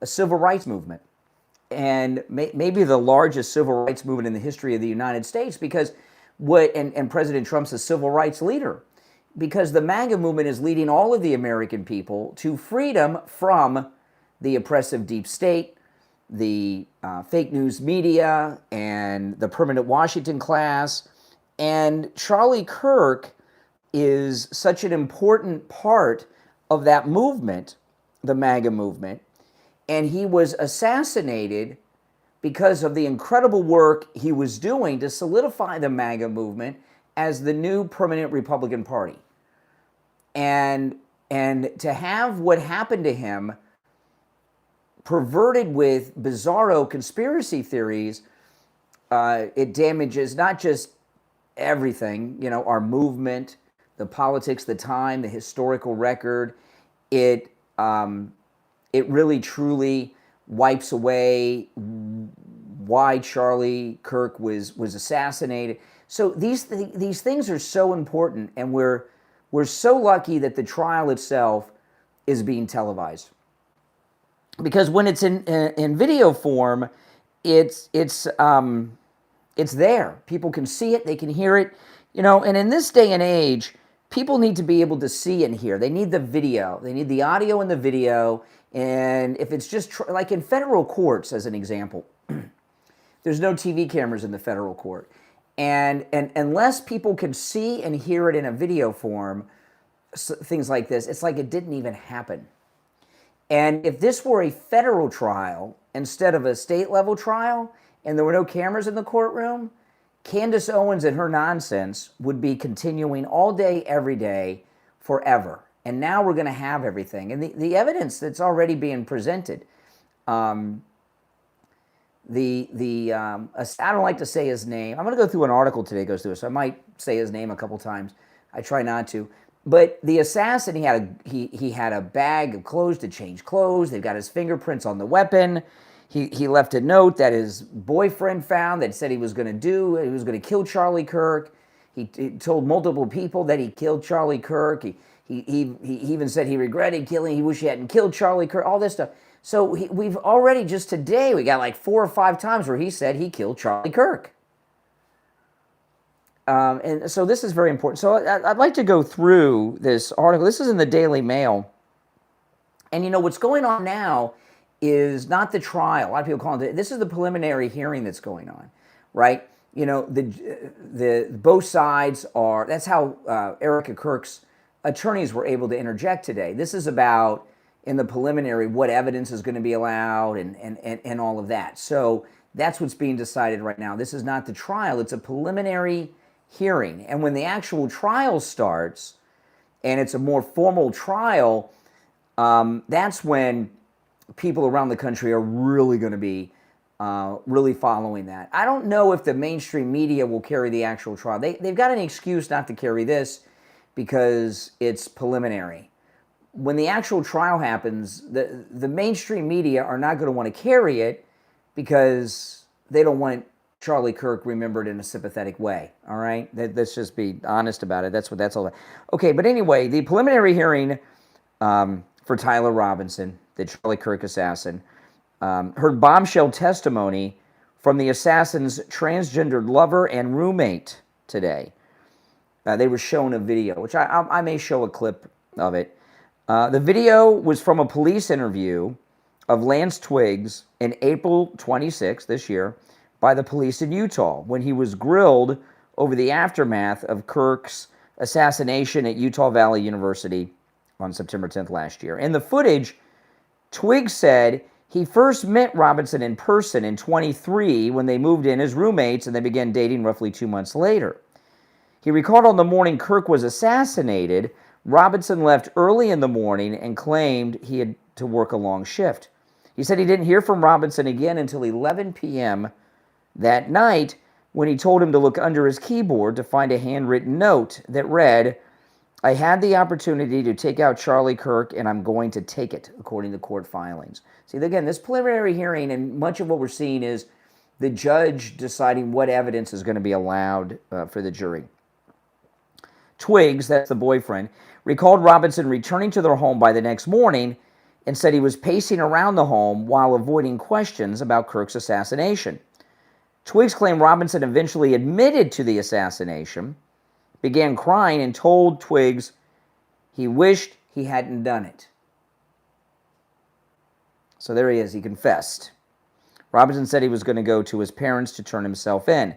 a civil rights movement, and maybe the largest civil rights movement in the history of the United States, because and President Trump's a civil rights leader, because the MAGA movement is leading all of the American people to freedom from the oppressive deep state, the fake news media, and the permanent Washington class. And Charlie Kirk is such an important part of that movement, the MAGA movement, and he was assassinated because of the incredible work he was doing to solidify the MAGA movement as the new permanent Republican Party. And to have what happened to him perverted with bizarro conspiracy theories, it damages not just everything, our movement, the politics, the time, the historical record. It really truly wipes away why Charlie Kirk was assassinated. So these things are so important, and we're so lucky that the trial itself is being televised. Because when it's in video form, it's there. People can see it, they can hear it, And in this day and age, people need to be able to see and hear. They need the video. They need the audio and the video. And if it's just like in federal courts, as an example, there's no TV cameras in the federal court. And unless people can see and hear it in a video form, things like this, it's like it didn't even happen. And if this were a federal trial instead of a state-level trial, and there were no cameras in the courtroom, Candace Owens and her nonsense would be continuing all day, every day, forever. And now we're going to have everything. And the evidence that's already being presented, I don't like to say his name. I'm going to go through an article today that goes through it, so I might say his name a couple times. I try not to. But the assassin, he had a bag of clothes to change clothes. They've got his fingerprints on the weapon. He left a note that his boyfriend found that said he was going to kill Charlie Kirk. He told multiple people that he killed Charlie Kirk. He even said he regretted killing. He wished he hadn't killed Charlie Kirk. All this stuff. So we've already, just today, we got like 4 or 5 times where he said he killed Charlie Kirk. And so this is very important. So I'd like to go through this article. This is in the Daily Mail. And what's going on now is not the trial. A lot of people call it, this is the preliminary hearing that's going on, right? The both sides are, that's how Erica Kirk's attorneys were able to interject today. This is about, in the preliminary, what evidence is going to be allowed and all of that. So that's what's being decided right now. This is not the trial. It's a preliminary hearing. And when the actual trial starts, and it's a more formal trial, that's when people around the country are really going to be really following that. I don't know if the mainstream media will carry the actual trial. They've got an excuse not to carry this because it's preliminary. When the actual trial happens, the mainstream media are not going to want to carry it because they don't want Charlie Kirk remembered in a sympathetic way, all right? Let's just be honest about it. That's what that's all about. Okay, but anyway, the preliminary hearing for Tyler Robinson, the Charlie Kirk assassin, heard bombshell testimony from the assassin's transgendered lover and roommate today. They were shown a video, which I may show a clip of it. The video was from a police interview of Lance Twiggs in April 26th this year by the police in Utah when he was grilled over the aftermath of Kirk's assassination at Utah Valley University on September 10th last year. In the footage, Twiggs said he first met Robinson in person in 23 when they moved in as roommates and they began dating roughly 2 months later. He recalled on the morning Kirk was assassinated, Robinson left early in the morning and claimed he had to work a long shift. He said he didn't hear from Robinson again until 11 p.m. that night when he told him to look under his keyboard to find a handwritten note that read, "I had the opportunity to take out Charlie Kirk and I'm going to take it," according to court filings. See, again, this preliminary hearing and much of what we're seeing is the judge deciding what evidence is going to be allowed for the jury. Twiggs, that's the boyfriend, recalled Robinson returning to their home by the next morning and said he was pacing around the home while avoiding questions about Kirk's assassination. Twiggs claimed Robinson eventually admitted to the assassination, began crying, and told Twiggs he wished he hadn't done it. So there he is. He confessed. Robinson said he was going to go to his parents to turn himself in.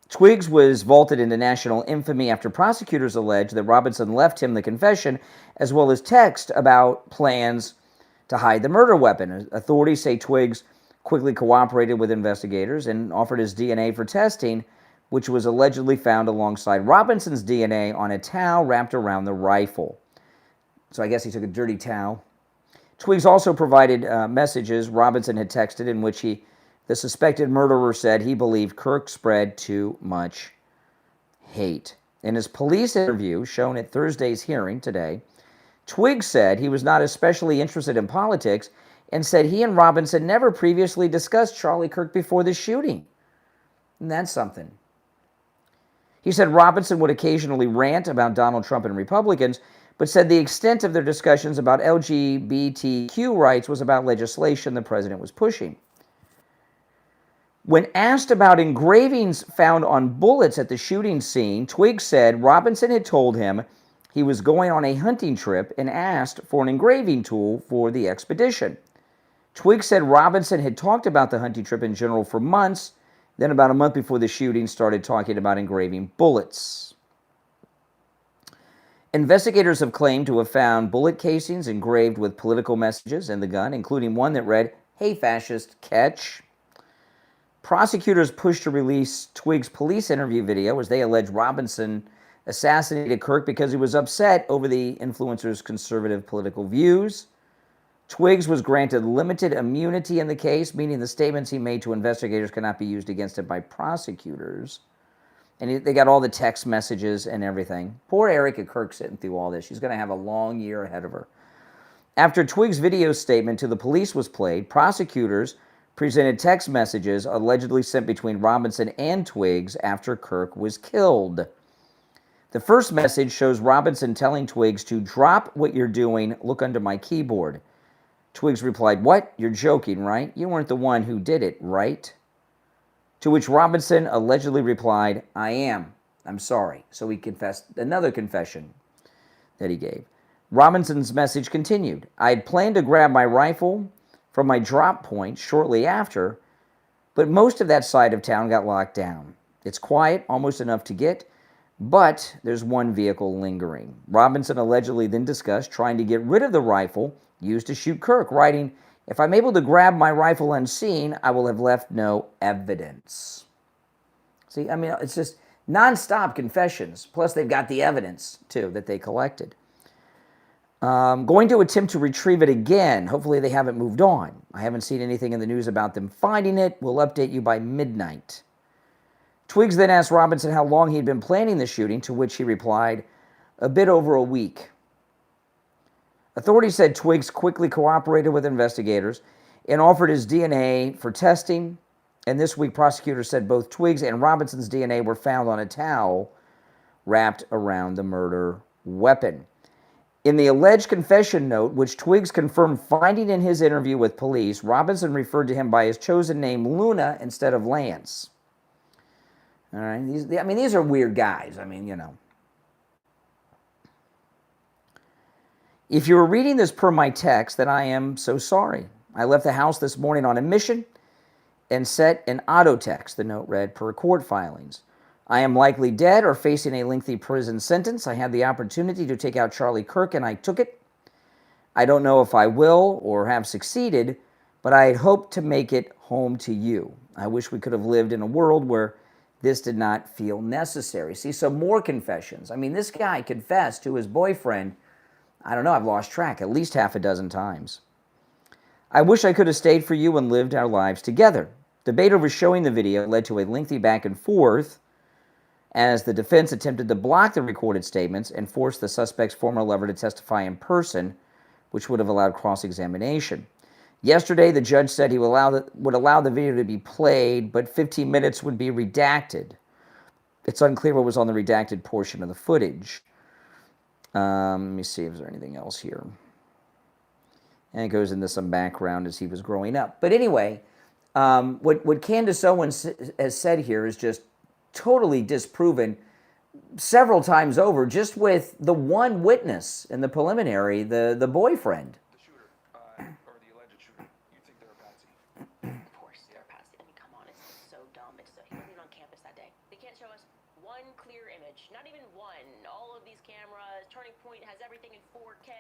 Twiggs was vaulted into national infamy after prosecutors alleged that Robinson left him the confession as well as text about plans to hide the murder weapon. Authorities say Twiggs quickly cooperated with investigators and offered his DNA for testing, which was allegedly found alongside Robinson's DNA on a towel wrapped around the rifle. So I guess he took a dirty towel. Twiggs also provided messages Robinson had texted in which the suspected murderer said he believed Kirk spread too much hate. In his police interview shown at Thursday's hearing today, Twiggs said he was not especially interested in politics and said he and Robinson never previously discussed Charlie Kirk before the shooting. And that's something. He said Robinson would occasionally rant about Donald Trump and Republicans, but said the extent of their discussions about LGBTQ rights was about legislation the president was pushing. When asked about engravings found on bullets at the shooting scene, Twiggs said Robinson had told him he was going on a hunting trip and asked for an engraving tool for the expedition. Twiggs said Robinson had talked about the hunting trip in general for months, then about a month before the shooting started talking about engraving bullets. Investigators have claimed to have found bullet casings engraved with political messages in the gun, including one that read, "Hey fascist, catch." Prosecutors pushed to release Twiggs' police interview video as they allege Robinson assassinated Kirk because he was upset over the influencer's conservative political views. Twiggs was granted limited immunity in the case, meaning the statements he made to investigators cannot be used against him by prosecutors. And they got all the text messages and everything. Poor Erica Kirk sitting through all this. She's going to have a long year ahead of her. After Twiggs' video statement to the police was played, prosecutors presented text messages allegedly sent between Robinson and Twiggs after Kirk was killed. The first message shows Robinson telling Twiggs to drop what you're doing, look under my keyboard. Twiggs replied, "What? You're joking, right? You weren't the one who did it, right?" To which Robinson allegedly replied, "I am. I'm sorry." So he confessed another confession that he gave. Robinson's message continued. "I had planned to grab my rifle from my drop point shortly after, but most of that side of town got locked down. It's quiet, almost enough to get, but there's one vehicle lingering." Robinson allegedly then discussed trying to get rid of the rifle used to shoot Kirk, writing, "If I'm able to grab my rifle unseen, I will have left no evidence." See, I mean, it's just nonstop confessions. Plus, they've got the evidence, too, that they collected. Going to attempt to retrieve it again. Hopefully, they haven't moved on. I haven't seen anything in the news about them finding it. We'll update you by midnight. Twiggs then asked Robinson how long he'd been planning the shooting, to which he replied, "A bit over a week." Authorities said Twiggs quickly cooperated with investigators and offered his DNA for testing. And this week, prosecutors said both Twiggs and Robinson's DNA were found on a towel wrapped around the murder weapon. In the alleged confession note, which Twiggs confirmed finding in his interview with police, Robinson referred to him by his chosen name, Luna, instead of Lance. All right, these are weird guys. I mean, you know. If you were reading this per my text, then I am so sorry. I left the house this morning on a mission and set an auto text, the note read, per court filings. I am likely dead or facing a lengthy prison sentence. I had the opportunity to take out Charlie Kirk, and I took it. I don't know if I will or have succeeded, but I had hoped to make it home to you. I wish we could have lived in a world where this did not feel necessary. See, so more confessions. I mean, this guy confessed to his boyfriend, I don't know, I've lost track, at least half a dozen times. I wish I could have stayed for you and lived our lives together. Debate over showing the video led to a lengthy back and forth as the defense attempted to block the recorded statements and force the suspect's former lover to testify in person, which would have allowed cross-examination. Yesterday, the judge said he would allow the video to be played, but 15 minutes would be redacted. It's unclear what was on the redacted portion of the footage. Let me see if there's anything else here. And it goes into some background as he was growing up. But anyway, what Candace Owens has said here is just totally disproven several times over, just with the one witness in the preliminary, the boyfriend. The shooter, or the alleged shooter, you think they're a patsy? Of course, they're a patsy. I mean, come on, it's so dumb. He wasn't even on campus that day. They can't show us one clear image, not even one. All of these cameras, Turning Point has everything in 4K.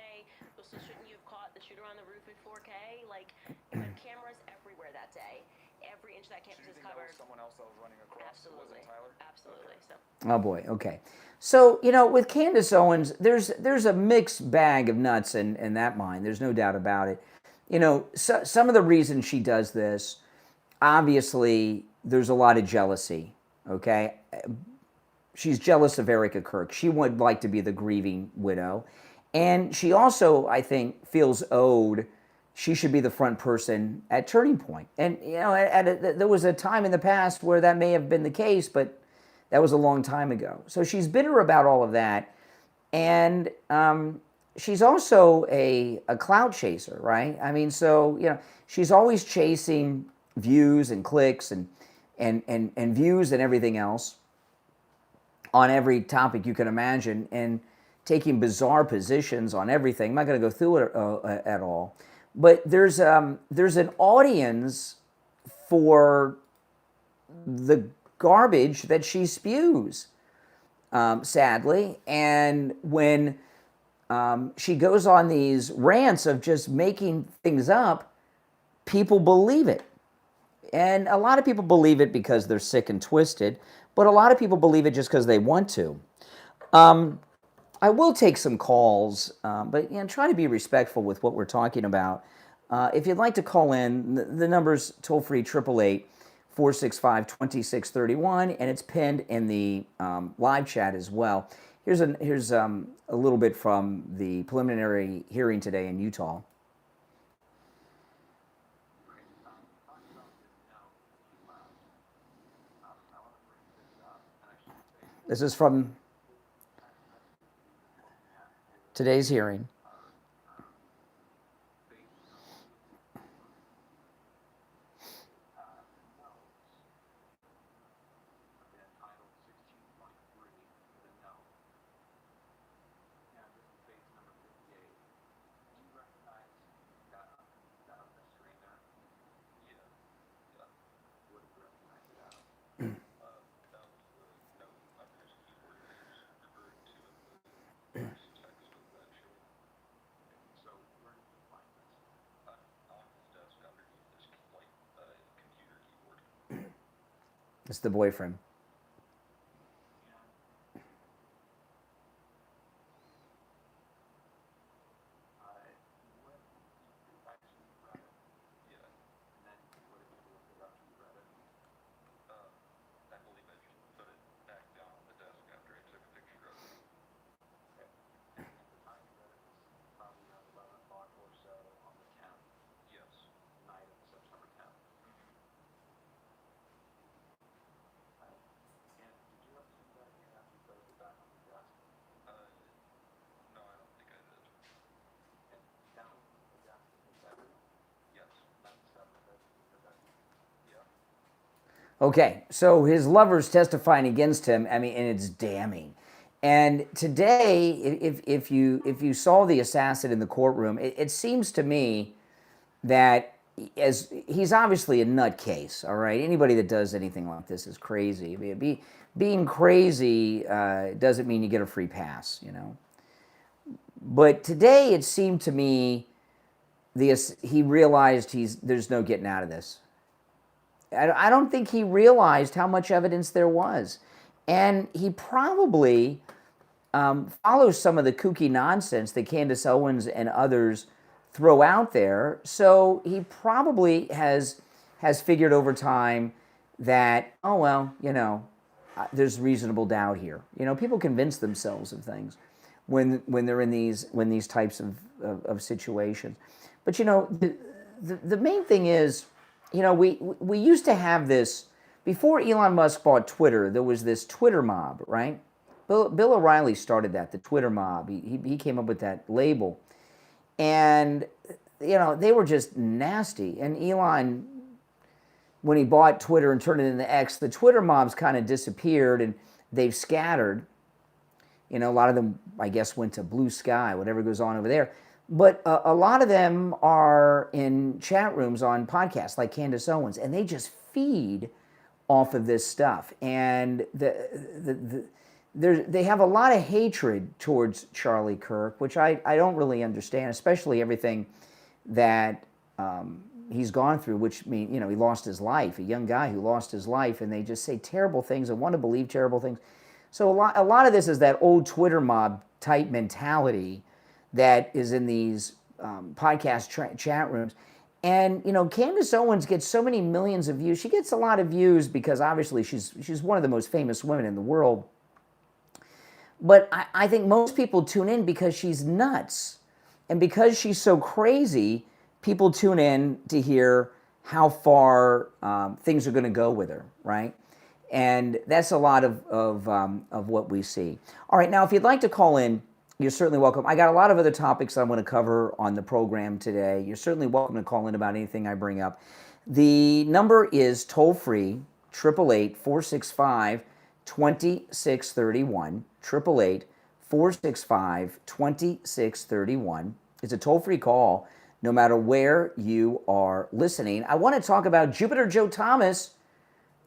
So shouldn't you have caught the shooter on the roof in 4K? Like, there were cameras everywhere that day. Every inch of that campus is covered. That was someone else that was running across? Absolutely. It wasn't Tyler? Absolutely. Okay. So. Oh boy, okay. So, with Candace Owens, there's a mixed bag of nuts in that mind. There's no doubt about it. Some of the reasons she does this, obviously, there's a lot of jealousy, okay? She's jealous of Erica Kirk. She would like to be the grieving widow. And she also, I think, feels owed. She should be the front person at Turning Point. And, there was a time in the past where that may have been the case, but that was a long time ago. So she's bitter about all of that. And she's also a clout chaser, right? I mean, so, she's always chasing views and clicks and views and everything else on every topic you can imagine, and taking bizarre positions on everything. I'm not going to go through it at all. But there's an audience for the garbage that she spews, sadly. And when she goes on these rants of just making things up, people believe it. And a lot of people believe it because they're sick and twisted, but a lot of people believe it just because they want to. I will take some calls, but try to be respectful with what we're talking about. If you'd like to call in, the number's toll-free 888-465-2631, and it's pinned in the live chat as well. Here's a little bit from the preliminary hearing today in Utah. This is from today's hearing. It's the boyfriend. Okay, so his lover's testifying against him. I mean, and it's damning. And today, if you saw the assassin in the courtroom, it seems to me that as he's obviously a nutcase. All right, anybody that does anything like this is crazy. Being crazy doesn't mean you get a free pass, But today, it seemed to me he realized there's no getting out of this. I don't think he realized how much evidence there was. And he probably follows some of the kooky nonsense that Candace Owens and others throw out there. So he probably has figured over time that, there's reasonable doubt here. People convince themselves of things when they're in these types of situations. But the main thing is, we used to have this, before Elon Musk bought Twitter, there was this Twitter mob, right? Bill O'Reilly started that, the Twitter mob. He came up with that label. And they were just nasty. And Elon, when he bought Twitter and turned it into X, the Twitter mobs kind of disappeared and they've scattered. A lot of them, I guess, went to Blue Sky, whatever goes on over there. But a lot of them are in chat rooms on podcasts like Candace Owens, and they just feed off of this stuff. And they have a lot of hatred towards Charlie Kirk, which I don't really understand, especially everything that he's gone through, which means, he lost his life, a young guy who lost his life, and they just say terrible things and want to believe terrible things. So a lot of this is that old Twitter mob type mentality that is in these podcast chat rooms. And, Candace Owens gets so many millions of views. She gets a lot of views because obviously she's one of the most famous women in the world. But I think most people tune in because she's nuts. And because she's so crazy, people tune in to hear how far things are going to go with her, right? And that's a lot of what we see. All right, now if you'd like to call in, you're certainly welcome. I got a lot of other topics I'm going to cover on the program today. You're certainly welcome to call in about anything I bring up. The number is toll-free, 888-465-2631, 888-465-2631. It's a toll-free call, no matter where you are listening. I want to talk about Jupiter Joe Thomas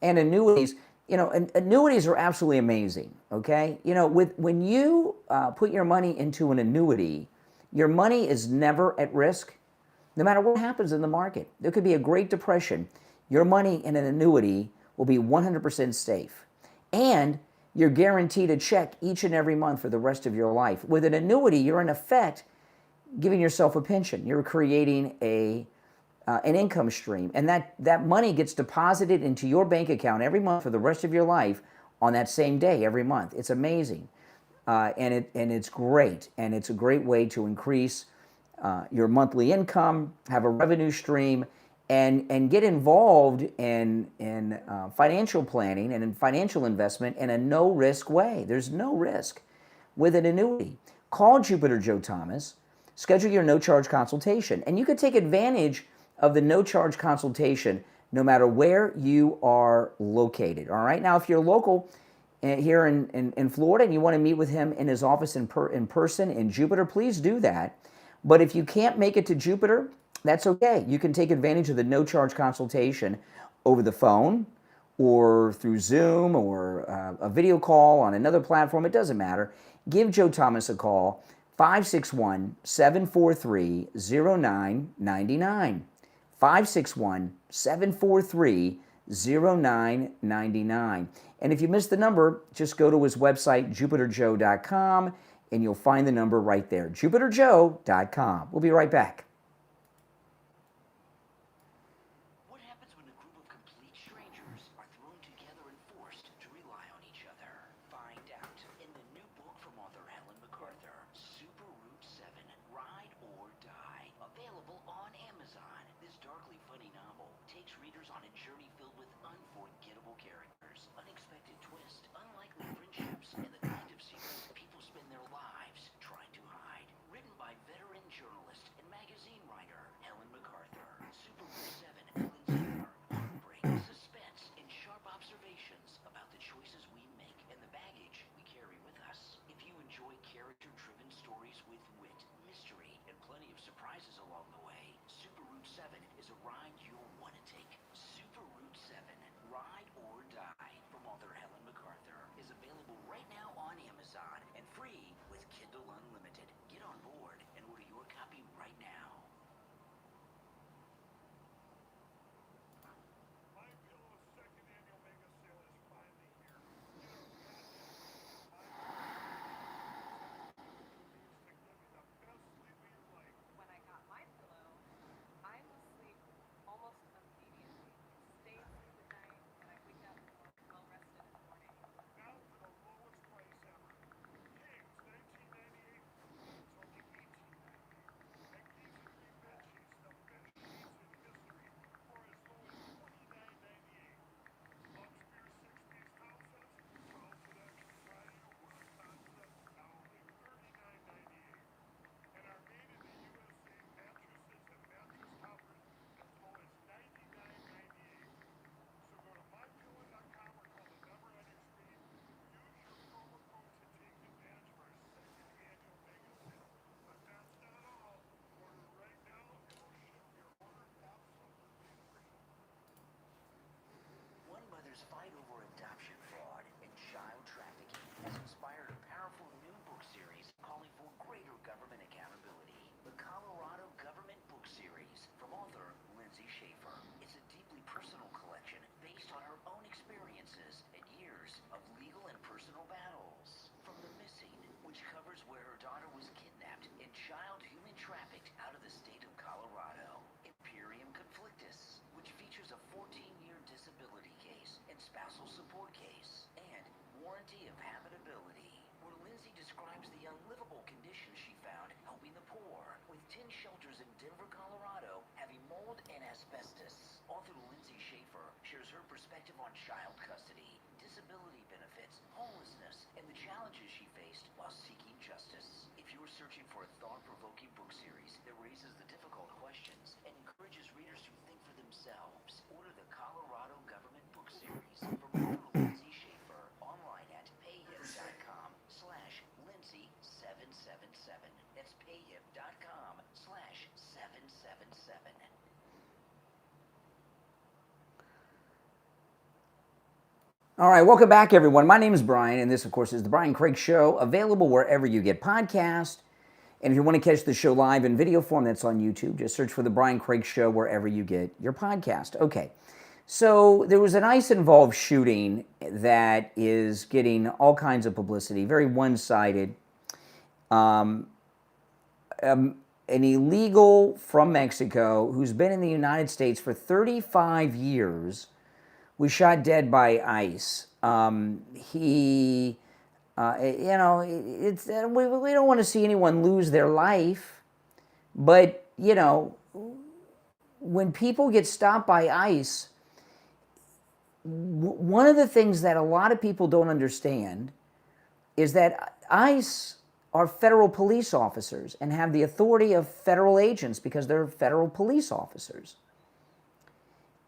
and annuities. Annuities are absolutely amazing, okay? When you put your money into an annuity, your money is never at risk, no matter what happens in the market. There could be a Great Depression. Your money in an annuity will be 100% safe. And you're guaranteed a check each and every month for the rest of your life. With an annuity, you're in effect giving yourself a pension. You're creating an income stream, and that money gets deposited into your bank account every month for the rest of your life on that same day every month. It's amazing, and it's great, and it's a great way to increase your monthly income, have a revenue stream, and get involved in financial planning and in financial investment in a no-risk way. There's no risk with an annuity. Call Jupiter Joe Thomas, schedule your no-charge consultation, and you could take advantage of the no-charge consultation no matter where you are located. All right. Now, if you're local here in Florida and you want to meet with him in his office in person in Jupiter, please do that. But if you can't make it to Jupiter, that's okay. You can take advantage of the no-charge consultation over the phone or through Zoom or a video call on another platform. It doesn't matter. Give Joe Thomas a call, 561-743-0999. 561-743-0999. And if you missed the number, just go to his website, jupiterjoe.com, and you'll find the number right there, jupiterjoe.com. We'll be right back. What happens when a group of complete strangers are thrown together and forced to rely on each other? Find out in the new book from author Helen MacArthur, Super Route 7, Ride or Die. Available on Amazon. This darkly funny novel takes readers on a journey filled with unforgettable characters, unexpected twists, unlikely friendships, and the kind of secrets people spend their lives trying to hide. Written by veteran journalist and magazine writer Helen MacArthur. Super Route 7 blends humor, heartbreak, suspense, and sharp observations about the choices we make and the baggage we carry with us. If you enjoy character-driven stories with wit, mystery, and plenty of surprises along the way, Super Route 7 is a ride you'll want to take. Super Route 7, Ride or Die, from author Helen MacArthur, is available right now on Amazon and free with Kindle Unlimited. Get on board and order your copy right now. When I got my pillow, I was asleep describes the unlivable conditions she found helping the poor, with 10 shelters in Denver, Colorado having mold and asbestos. Author Lindsay Schaefer shares her perspective on child custody, disability benefits, homelessness, and the challenges she faced while seeking justice. If you're searching for a thought-provoking book series that raises the difficult questions and encourages readers to think for themselves, order the Colorado Government Book Series from author Lindsay Schaefer online at payhip.com/Lindsay777. That's payhip.com/777. All right, welcome back, everyone. My name is Brian, and this, of course, is the Brian Craig Show, available wherever you get podcasts. And if you want to catch the show live in video form, that's on YouTube. Just search for the Brian Craig Show wherever you get your podcast. Okay, so there was an ICE-involved shooting that is getting all kinds of publicity, very one-sided. An illegal from Mexico who's been in the United States for 35 years was shot dead by ICE. We don't want to see anyone lose their life, but, when people get stopped by ICE, one of the things that a lot of people don't understand is that ICE are federal police officers and have the authority of federal agents because they're federal police officers.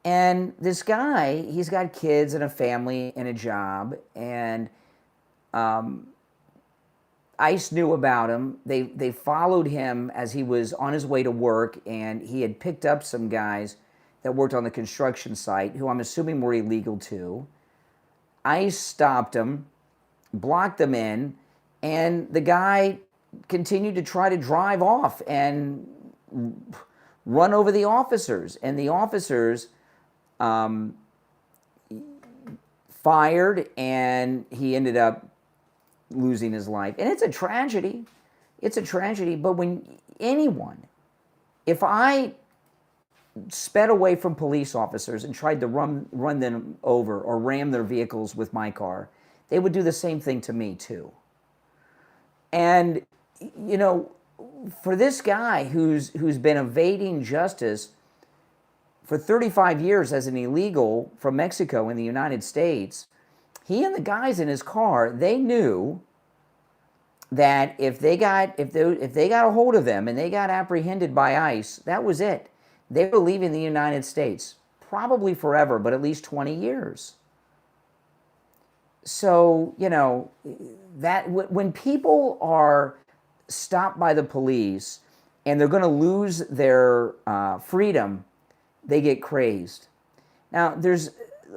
And this guy, he's got kids and a family and a job, and ICE knew about him. They followed him as he was on his way to work, and he had picked up some guys that worked on the construction site, who I'm assuming were illegal too. ICE stopped him, blocked them in, and the guy continued to try to drive off and run over the officers. And the officers fired, and he ended up losing his life. And it's a tragedy. It's a tragedy. But if I sped away from police officers and tried to run them over or ram their vehicles with my car, they would do the same thing to me too. And, for this guy who's been evading justice for 35 years as an illegal from Mexico in the United States, he and the guys in his car, they knew that if they got a hold of them and they got apprehended by ICE, that was it. They were leaving the United States, probably forever, but at least 20 years. So, that when people are stopped by the police and they're going to lose their freedom, they get crazed. Now, there's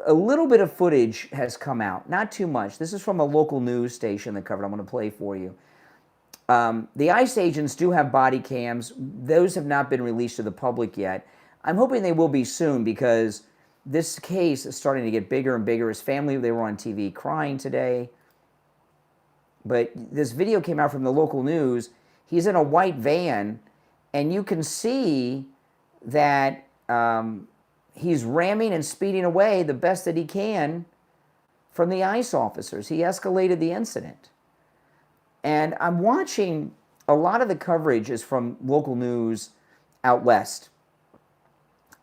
a little bit of footage has come out, not too much. This is from a local news station that covered. I'm going to play for you. The ICE agents do have body cams. Those have not been released to the public yet. I'm hoping they will be soon, because this case is starting to get bigger and bigger. His family, they were on TV crying today. But this video came out from the local news. He's in a white van, and you can see that he's ramming and speeding away the best that he can from the ICE officers. He escalated the incident. And I'm watching, a lot of the coverage is from local news out west.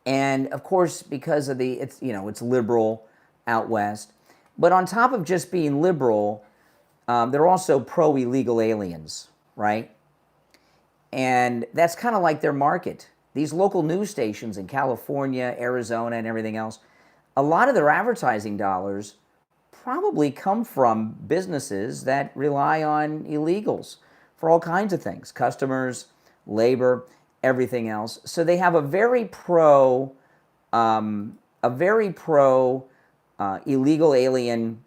And of course, because of it's liberal out west. But on top of just being liberal, they're also pro-illegal aliens, right? And that's kind of like their market. These local news stations in California, Arizona, and everything else, a lot of their advertising dollars probably come from businesses that rely on illegals for all kinds of things, customers, labor, everything else. So they have a very pro illegal alien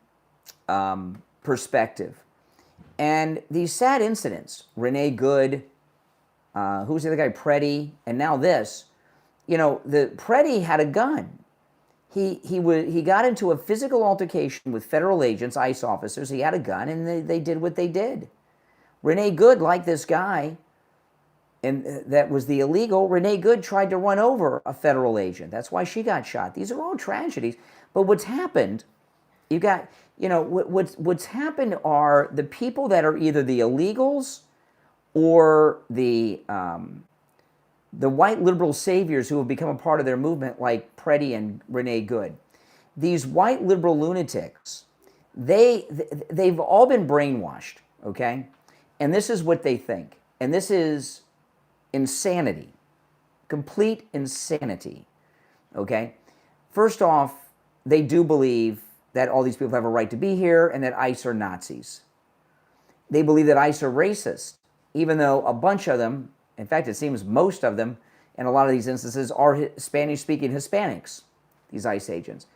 perspective. And these sad incidents, Renee Good, who's the other guy, Preddy, and now this, the Preddy had a gun. He got into a physical altercation with federal agents, ICE officers. He had a gun, and they did what they did. Renee Good, like this guy, and that was the illegal. Renee Good tried to run over a federal agent. That's why she got shot. These are all tragedies. But what's happened You got, what's happened are the people that are either the illegals or the white liberal saviors who have become a part of their movement, like Preddy and Renee Good. These white liberal lunatics, they've all been brainwashed, okay? And this is what they think. And this is insanity, complete insanity, okay? First off, they do believe that all these people have a right to be here and that ICE are Nazis. They believe that ICE are racist, even though a bunch of them, in fact, it seems most of them, in a lot of these instances, are Spanish-speaking Hispanics, these ICE agents.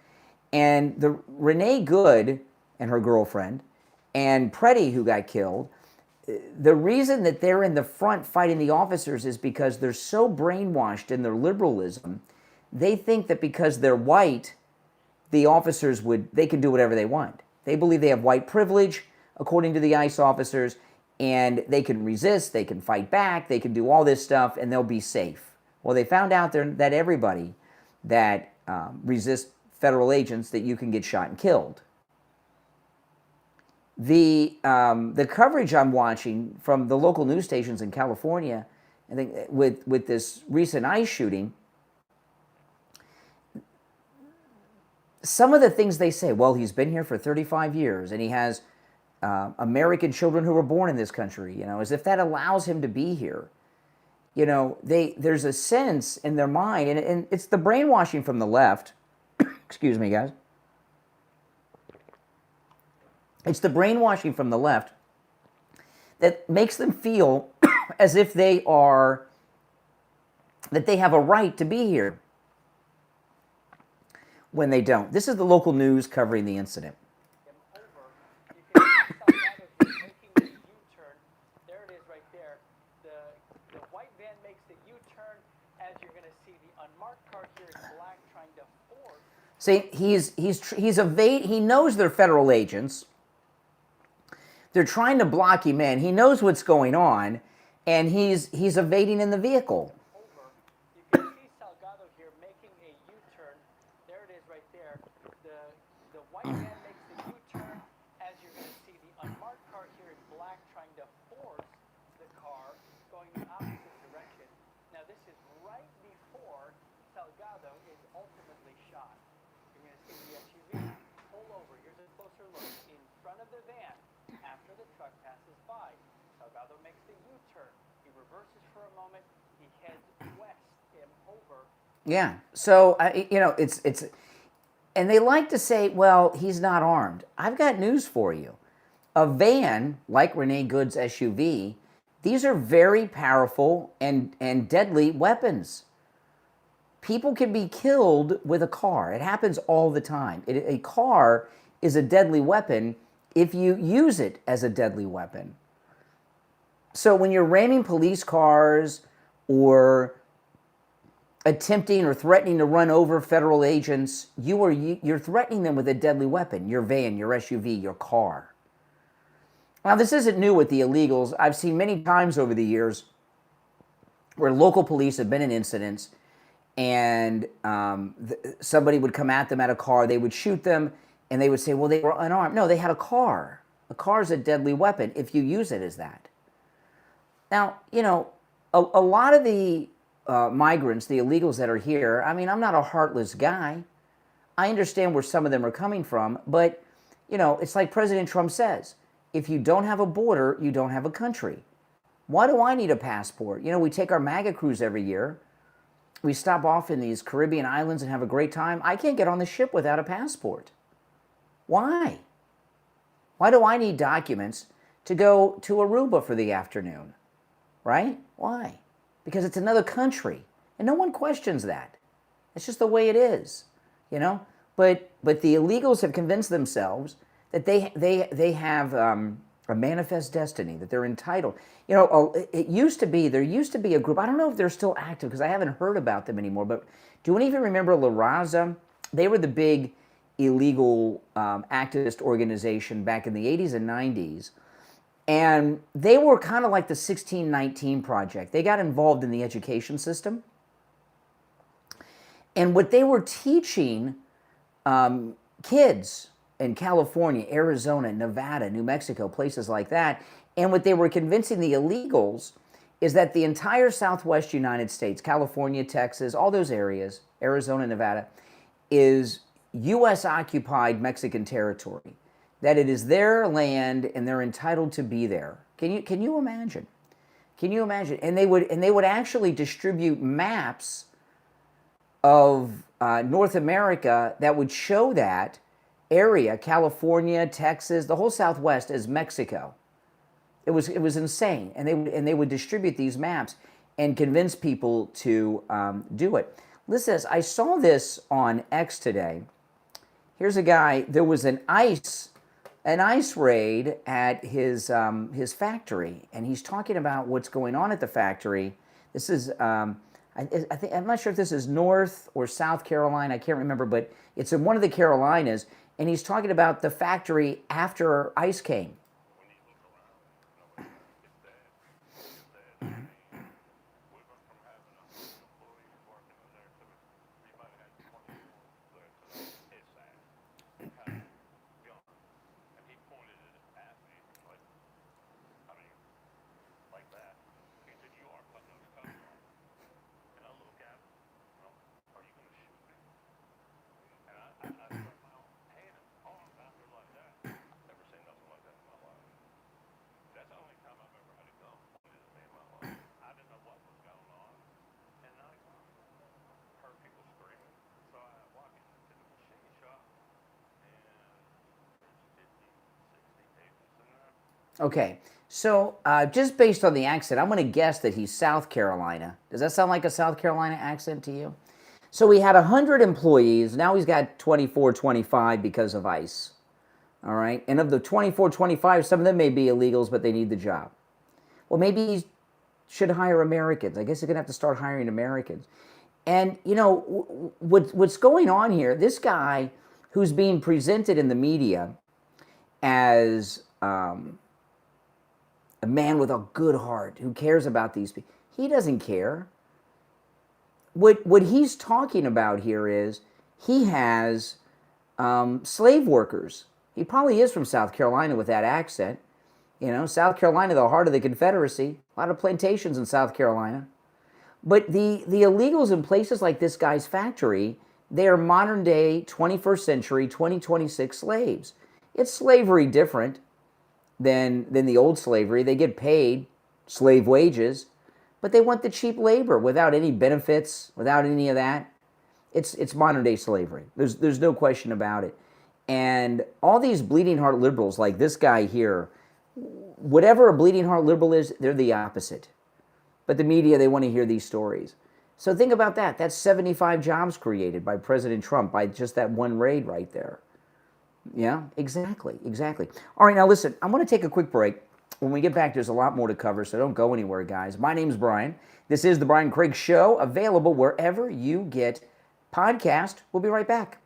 And the Renee Good and her girlfriend, and Preddy, who got killed, the reason that they're in the front fighting the officers is because they're so brainwashed in their liberalism, they think that because they're white, the officers they can do whatever they want. They believe they have white privilege, according to the ICE officers, and they can resist, they can fight back, they can do all this stuff, and they'll be safe. Well, they found out that everybody that resists federal agents, that you can get shot and killed. The coverage I'm watching from the local news stations in California, I think with this recent ICE shooting, some of the things they say, well, he's been here for 35 years and he has American children who were born in this country, as if that allows him to be here. There's a sense in their mind, and it's the brainwashing from the left. Excuse me, guys. It's the brainwashing from the left that makes them feel as if that they have a right to be here when they don't. This is the local news covering the incident. You can see making the U-turn. There it is right there. The white van makes the U-turn, as you're going to see the unmarked car here in black trying to force. See, he knows they're federal agents. They're trying to block him in. He knows what's going on, and he's evading in the vehicle. Over. You can see Salgado here making a U-turn. There it is right there. The white van makes the U-turn, as you're going to see the unmarked car here in black trying to force the car going the opposite direction. Now this is right before Salgado is ultimately shot. You're going to see the SUV pull over. Here's a closer look in front of the van. After the truck passes by, Salgado makes the U-turn. He reverses for a moment. He heads west, him over. Yeah. So it's and they like to say, well, he's not armed. I've got news for you. A van like Renee Good's SUV, these are very powerful and deadly weapons. People can be killed with a car. It happens all the time. A car is a deadly weapon if you use it as a deadly weapon. So when you're ramming police cars or attempting or threatening to run over federal agents, you're threatening them with a deadly weapon, your van, your SUV, your car. Now, this isn't new with the illegals. I've seen many times over the years where local police have been in incidents and somebody would come at them at a car, they would shoot them, and they would say, well, they were unarmed. No, they had a car. A car is a deadly weapon if you use it as that. Now, a lot of the migrants, the illegals that are here, I mean, I'm not a heartless guy. I understand where some of them are coming from, but, it's like President Trump says, if you don't have a border, you don't have a country. Why do I need a passport? We take our MAGA cruise every year. We stop off in these Caribbean islands and have a great time. I can't get on the ship without a passport. Why? Why do I need documents to go to Aruba for the afternoon? Right? Why? Because it's another country. And no one questions that. It's just the way it is. But the illegals have convinced themselves that they have a manifest destiny, that they're entitled. There used to be a group, I don't know if they're still active because I haven't heard about them anymore, but do any of you remember La Raza? They were the big illegal activist organization back in the 80s and 90s. And they were kind of like the 1619 Project. They got involved in the education system. And what they were teaching kids in California, Arizona, Nevada, New Mexico, places like that. And what they were convincing the illegals is that the entire Southwest United States, California, Texas, all those areas, Arizona, Nevada, is U.S. occupied Mexican territory. That it is their land and they're entitled to be there. Can you imagine? Can you imagine? And they would actually distribute maps of North America that would show that area, California, Texas, the whole Southwest, as Mexico. It was insane, and they would distribute these maps and convince people to do it. Listen, I saw this on X today. Here's a guy. There was an ice raid at his factory, and he's talking about what's going on at the factory. This is I'm not sure if this is North or South Carolina. I can't remember, but it's in one of the Carolinas, and he's talking about the factory after ICE came. Okay, so just based on the accent, I'm going to guess that he's South Carolina. Does that sound like a South Carolina accent to you? So he had 100 employees. Now he's got 24, 25 because of ICE. All right, and of the 24, 25, some of them may be illegals, but they need the job. Well, maybe he should hire Americans. I guess he's going to have to start hiring Americans. And, you know, what's going on here, this guy who's being presented in the media as a man with a good heart who cares about these people, he doesn't care. What he's talking about here is he has slave workers. He probably is from South Carolina with that accent. You know, South Carolina, the heart of the Confederacy, a lot of plantations in South Carolina. But the illegals in places like this guy's factory, they are modern day 21st century, 2026 slaves. It's slavery different than the old slavery. They get paid slave wages, but they want the cheap labor without any benefits, without any of that. It's modern day slavery. There's no question about it. And all these bleeding heart liberals like this guy here, whatever a bleeding heart liberal is, they're the opposite. But the media, they want to hear these stories. So think about that. That's 75 jobs created by President Trump by just that one raid right there. Yeah, exactly. All right, now listen, I'm going to take a quick break. When we get back, there's a lot more to cover, so don't go anywhere, guys. My name's Brian. This is The Brian Craig Show, available wherever you get podcasts. We'll be right back.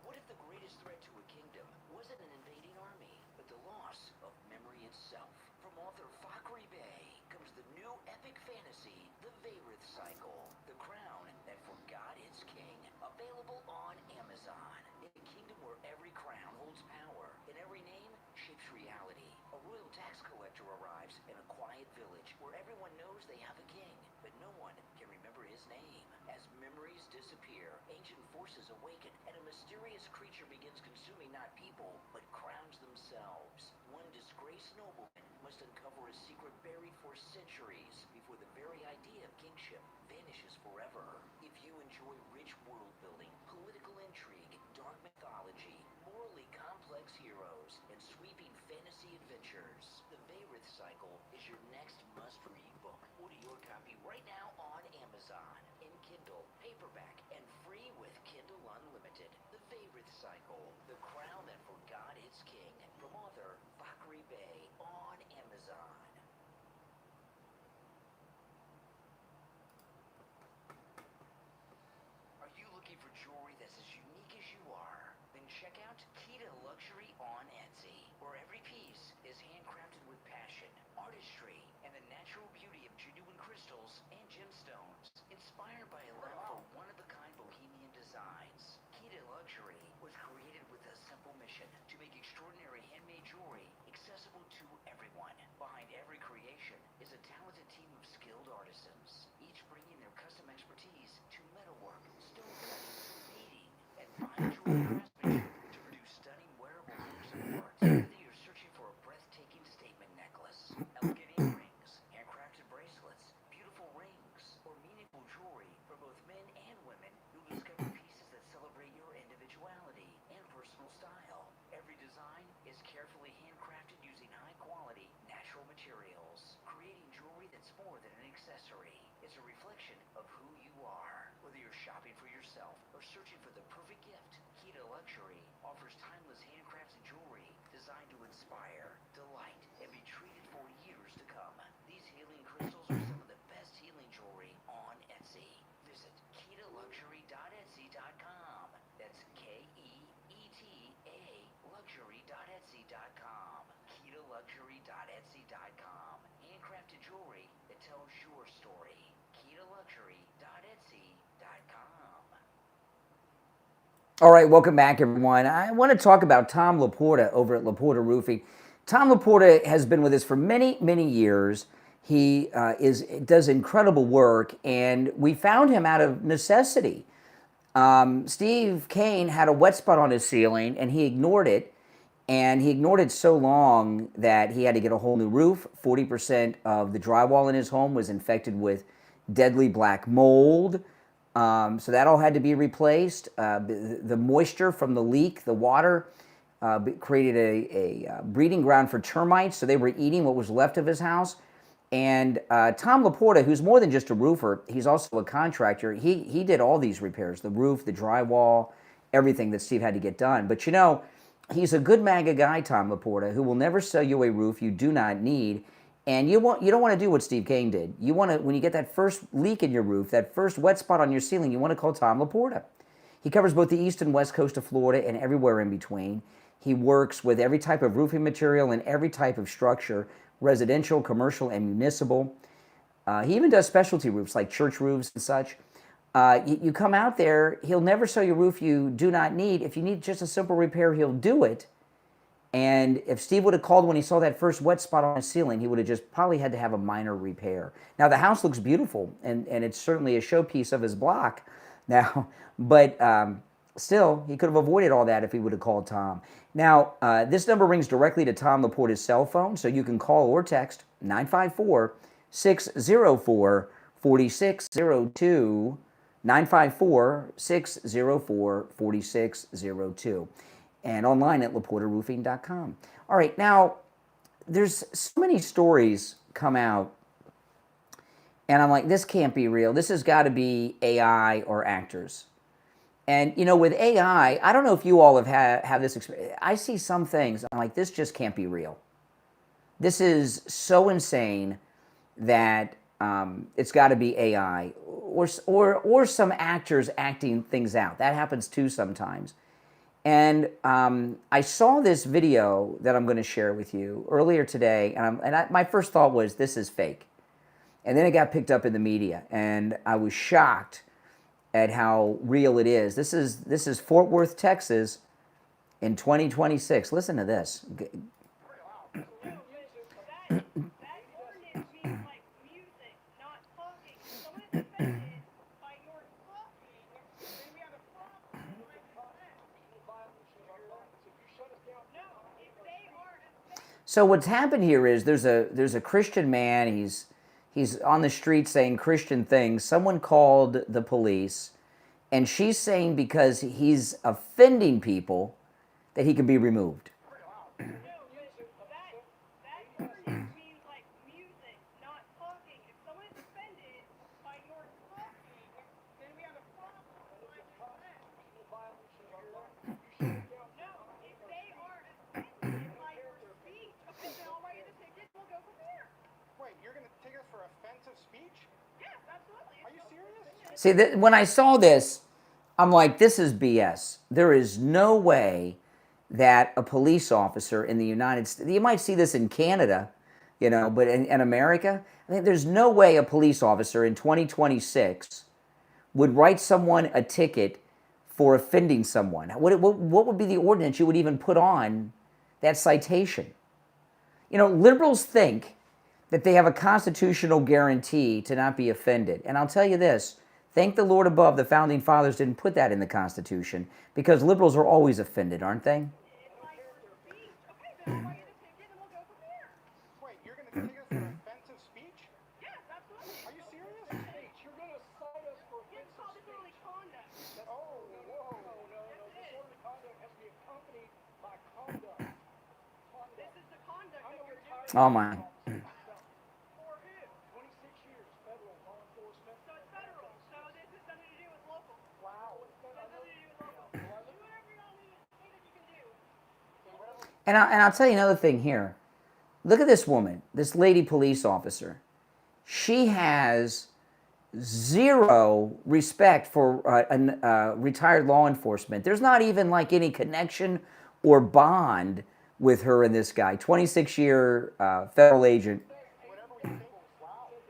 What if the greatest threat to a kingdom wasn't an invading army, but the loss of memory itself? From author Fakri Bey comes the new epic fantasy, The Vayrith Cycle, the crown that forgot its king. Available on Amazon. In a kingdom where every crown holds power, and every name shapes reality. A royal tax collector arrives in a quiet village where everyone knows they have a king, but no one can remember his name. As memories disappear, ancient forces awaken, and a mysterious creature begins consuming not people, but crowns themselves. One disgraced nobleman must uncover a secret buried for centuries before the very idea of kingship vanishes forever. If you enjoy rich world building, political intrigue, dark mythology, morally complex heroes, and sweeping fantasy adventures, The Vayrith Cycle is your next must-read book. Order your copy right now on Amazon, in Kindle, paperback, and free with Kindle Unlimited. The Vayrith Cycle, the crown that forgot its king, from author Fakri Bey on Amazon. Are you looking for jewelry that's as unique as you are? Then check out Kita Luxury on Etsy, where every piece is handcrafted with passion, artistry, and the natural beauty of genuine crystals and gemstones, inspired by a love for one-of-a-kind bohemian designs. Kita Luxury carefully handcrafted using high-quality, natural materials, creating jewelry that's more than an accessory. It's a reflection of who you are. Whether you're shopping for yourself or searching for the perfect gift, Kita Luxury offers timeless handcrafted jewelry designed to inspire, delight, and be treated for years to come. These healing crystals are some of the best healing jewelry on Etsy. Visit KitaLuxury.etsy.com. That's KEETA luxury.etsy.com. KitaLuxury.etsy.com. Handcrafted jewelry that tells your story. KitaLuxury.etsy.com. All right, welcome back, everyone. I want to talk about Tom Laporta over at Laporta Roofing. Tom Laporta has been with us for many, many years. He does incredible work, and we found him out of necessity. Steve Kane had a wet spot on his ceiling, and he ignored it. And he ignored it so long that he had to get a whole new roof. 40% of the drywall in his home was infected with deadly black mold. So that all had to be replaced. The moisture from the leak, the water, created a breeding ground for termites, so they were eating what was left of his house. And Tom Laporta, who's more than just a roofer, he's also a contractor. He did all these repairs, the roof, the drywall, everything that Steve had to get done. But you know, he's a good MAGA guy, Tom Laporta, who will never sell you a roof you do not need. And you don't want to do what Steve Kane did. You want to, when you get that first leak in your roof, that first wet spot on your ceiling, you want to call Tom Laporta. He covers both the east and west coast of Florida and everywhere in between. He works with every type of roofing material and every type of structure, residential, commercial, and municipal. He even does specialty roofs like church roofs and such. You come out there, he'll never sell you a roof you do not need. If you need just a simple repair, he'll do it. And if Steve would have called when he saw that first wet spot on his ceiling, he would have just probably had to have a minor repair. Now, the house looks beautiful, and it's certainly a showpiece of his block now, but still, he could have avoided all that if he would have called Tom. Now, this number rings directly to Tom Laporta's cell phone, so you can call or text 954-604-4602, 954-604-4602. And online at LaportaRoofing.com. All right, now, there's so many stories come out, and I'm like, this can't be real. This has got to be AI or actors. And, you know, with AI, I don't know if you all have this experience. I see some things, I'm like, this just can't be real. This is so insane that it's got to be AI or some actors acting things out. That happens too sometimes. And I saw this video that I'm going to share with you earlier today, and my first thought was, this is fake. And then it got picked up in the media, and I was shocked at how real it is. This is Fort Worth, Texas, in 2026. Listen to this. So what's happened here is there's a Christian man. He's on the street saying Christian things. Someone called the police, and she's saying because he's offending people that he can be removed. See, when I saw this, I'm like, this is BS. There is no way that a police officer in the United States, you might see this in Canada, you know, but in America, I think there's no way a police officer in 2026 would write someone a ticket for offending someone. What would be the ordinance you would even put on that citation? You know, liberals think that they have a constitutional guarantee to not be offended. And I'll tell you this, thank the Lord above, the Founding Fathers didn't put that in the Constitution, because liberals are always offended, aren't they? Wait, you're going to take us for offensive speech? Yes, absolutely. Are you serious? You're going to cite us for offensive speech. Oh, no. Disorderly conduct has to be accompanied by conduct. Oh my. For him, 26 years federal law enforcement. So it's federal. So this has nothing to do with local. Wow. It has nothing to do with local. Do whatever y'all need think that you can do. And I'll tell you another thing here. Look at this woman, this lady police officer. She has zero respect for retired law enforcement. There's not even like any connection or bond with her and this guy, 26-year federal agent. Whatever we think. Wow. If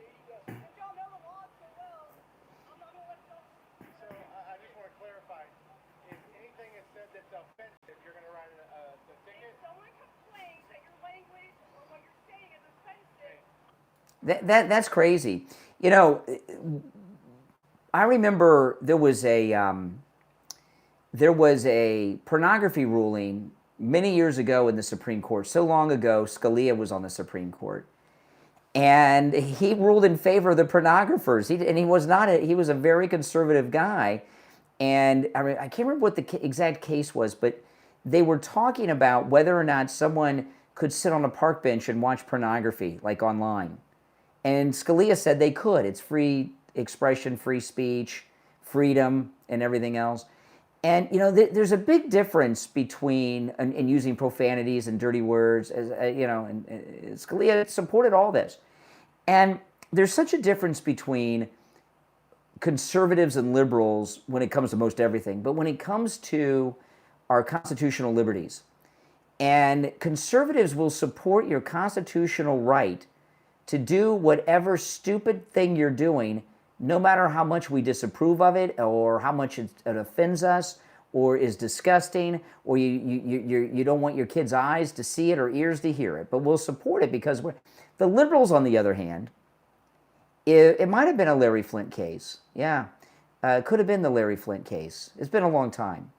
y'all know the laws so well, I'm not gonna let y'all. So I just want to clarify. If anything is said that's offensive, you're going to write the ticket? If someone complains that your language or what you're saying is offensive, That's crazy. You know, I remember there was a pornography ruling many years ago in the Supreme Court. So long ago, Scalia was on the Supreme Court, and he ruled in favor of the pornographers. He was a very conservative guy, and I can't remember what the exact case was, but they were talking about whether or not someone could sit on a park bench and watch pornography, like online. And Scalia said they could. It's free expression, free speech, freedom, and everything else. And, you know, there's a big difference between in using profanities and dirty words, you know, and Scalia supported all this. And there's such a difference between conservatives and liberals when it comes to most everything. But when it comes to our constitutional liberties, and conservatives will support your constitutional right to do whatever stupid thing you're doing, no matter how much we disapprove of it or how much it offends us or is disgusting, or you don't want your kids' eyes to see it or ears to hear it. But we'll support it because the liberals, on the other hand, it might have been a Larry Flint case. Yeah, it could have been the Larry Flint case. It's been a long time.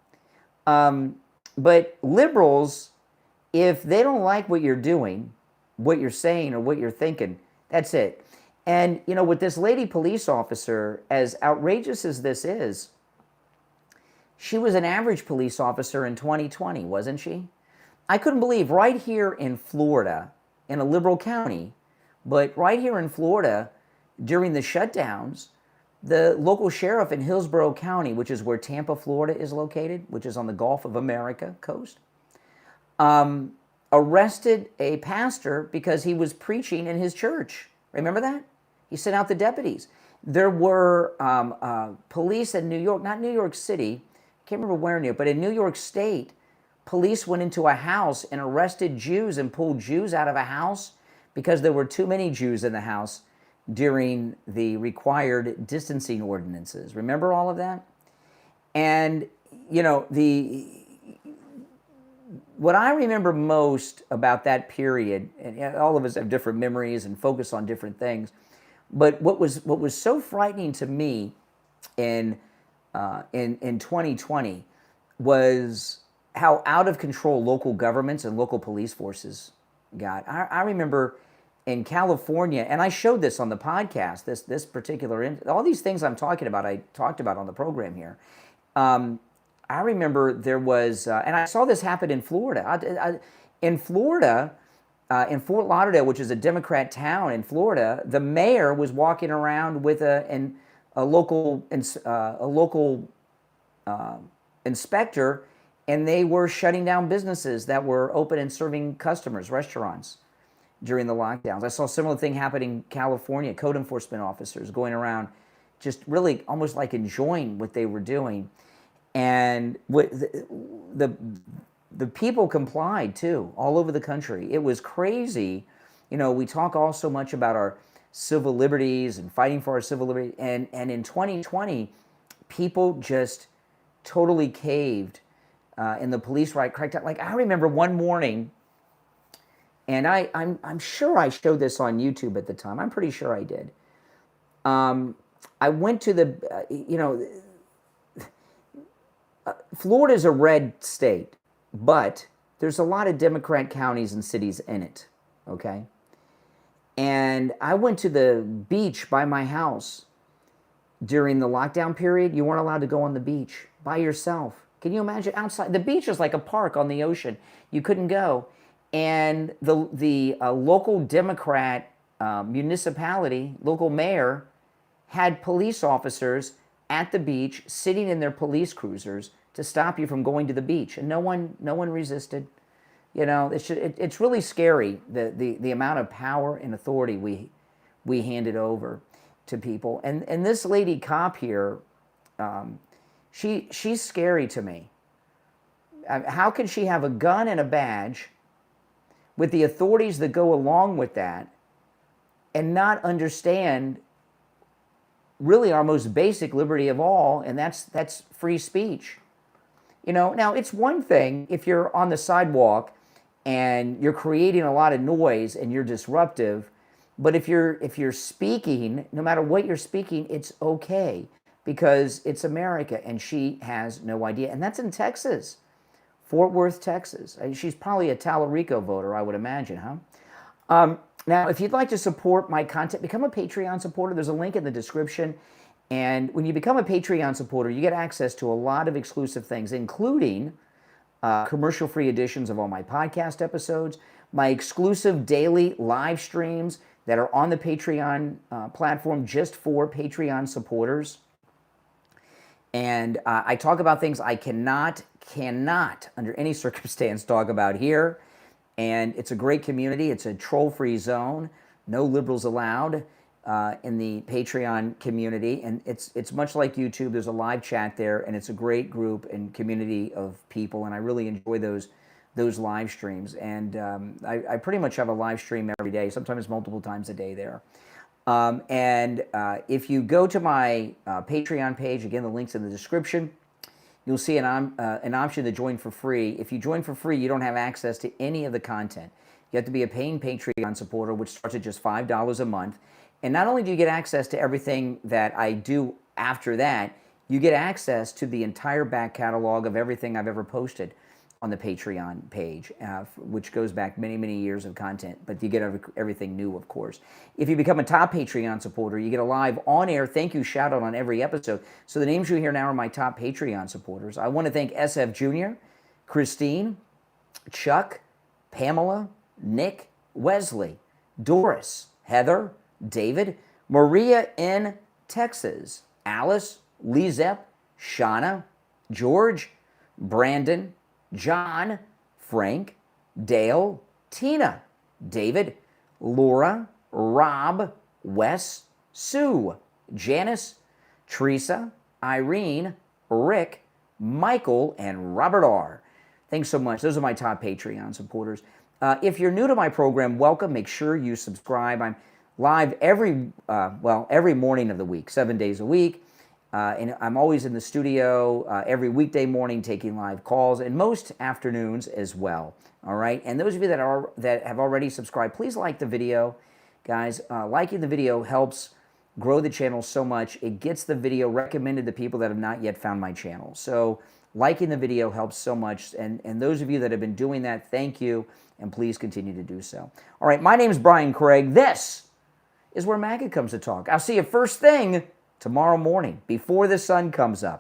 But liberals, if they don't like what you're doing, what you're saying or what you're thinking, that's it. And, you know, with this lady police officer, as outrageous as this is, she was an average police officer in 2020, wasn't she? I couldn't believe right here in Florida, in a liberal county, but right here in Florida, during the shutdowns, the local sheriff in Hillsborough County, which is where Tampa, Florida is located, which is on the Gulf of America coast, arrested a pastor because he was preaching in his church. Remember that? He sent out the deputies. There were police in New York, not New York City, I can't remember where near, but in New York State, police went into a house and arrested Jews and pulled Jews out of a house because there were too many Jews in the house during the required distancing ordinances. Remember all of that? And, you know, what I remember most about that period, and all of us have different memories and focus on different things, but what was so frightening to me in 2020 was how out of control local governments and local police forces got. I remember in California, and I showed this on the podcast, this particular, all these things I'm talking about, I talked about on the program here. I remember there was, and I saw this happen in Florida. In Florida, in Fort Lauderdale, which is a Democrat town in Florida, the mayor was walking around with a local inspector, and they were shutting down businesses that were open and serving customers, restaurants, during the lockdowns. I saw a similar thing happen in California, code enforcement officers going around just really almost like enjoying what they were doing. And the people complied too, all over the country. It was crazy. You know, we talk all so much about our civil liberties and fighting for our civil liberties. And in 2020, people just totally caved in the police right crackdown. Like, I remember one morning, and I'm sure I showed this on YouTube at the time. I'm pretty sure I did. I went to the, Florida's a red state, but there's a lot of Democrat counties and cities in it, okay? And I went to the beach by my house during the lockdown period. You weren't allowed to go on the beach by yourself. Can you imagine outside? The beach is like a park on the ocean. You couldn't go. and the local Democrat municipality, local mayor, had police officers at the beach sitting in their police cruisers to stop you from going to the beach, and no one resisted. You know, it's really scary, the amount of power and authority we handed over to people. And this lady cop here, she's scary to me. How can she have a gun and a badge with the authorities that go along with that and not understand really our most basic liberty of all, and that's free speech? You know, now it's one thing if you're on the sidewalk and you're creating a lot of noise and you're disruptive, but if you're speaking, no matter what you're speaking, it's okay because it's America, and she has no idea. And that's in Texas, Fort Worth, Texas. She's probably a Tallarico voter, I would imagine, huh? Now, if you'd like to support my content, become a Patreon supporter. There's a link in the description. And when you become a Patreon supporter, you get access to a lot of exclusive things, including commercial-free editions of all my podcast episodes, my exclusive daily live streams that are on the Patreon platform just for Patreon supporters. And I talk about things I cannot, under any circumstance, talk about here. And it's a great community. It's a troll-free zone. No liberals allowed in the Patreon community. And it's much like YouTube. There's a live chat there, and it's a great group and community of people. And I really enjoy those live streams. And I pretty much have a live stream every day, sometimes multiple times a day there. And if you go to my Patreon page, again, the link's in the description, you'll see an option to join for free. If you join for free, you don't have access to any of the content. You have to be a paying Patreon supporter, which starts at just $5 a month. And not only do you get access to everything that I do after that, you get access to the entire back catalog of everything I've ever posted on the Patreon page, which goes back many, many years of content, but you get everything new, of course. If you become a top Patreon supporter, you get a live on-air thank you shout-out on every episode. So the names you hear now are my top Patreon supporters. I want to thank SFjr, Christine, Chuck, Pamela, Nick, Wesley, Doris, Heather, David, Maria in Texas, Alice, LeeZep, Shawna, George, Brandon, John, Frank, Dale, Tina, David, Laura, Rob, Wes, Sue, Janice, Teresa, Irene, Rick, Michael, and Robert R. Thanks so much. Those are my top Patreon supporters. If you're new to my program, welcome. Make sure you subscribe. I'm live every morning of the week, 7 days a week. And I'm always in the studio every weekday morning taking live calls, and most afternoons as well. All right. And those of you that have already subscribed, please like the video, guys. Liking the video helps grow the channel so much. It gets the video recommended to people that have not yet found my channel. So liking the video helps so much. And those of you that have been doing that, thank you, and please continue to do so. All right. My name is Brian Craig. This is where MAGA comes to talk. I'll see you first thing tomorrow morning before the sun comes up.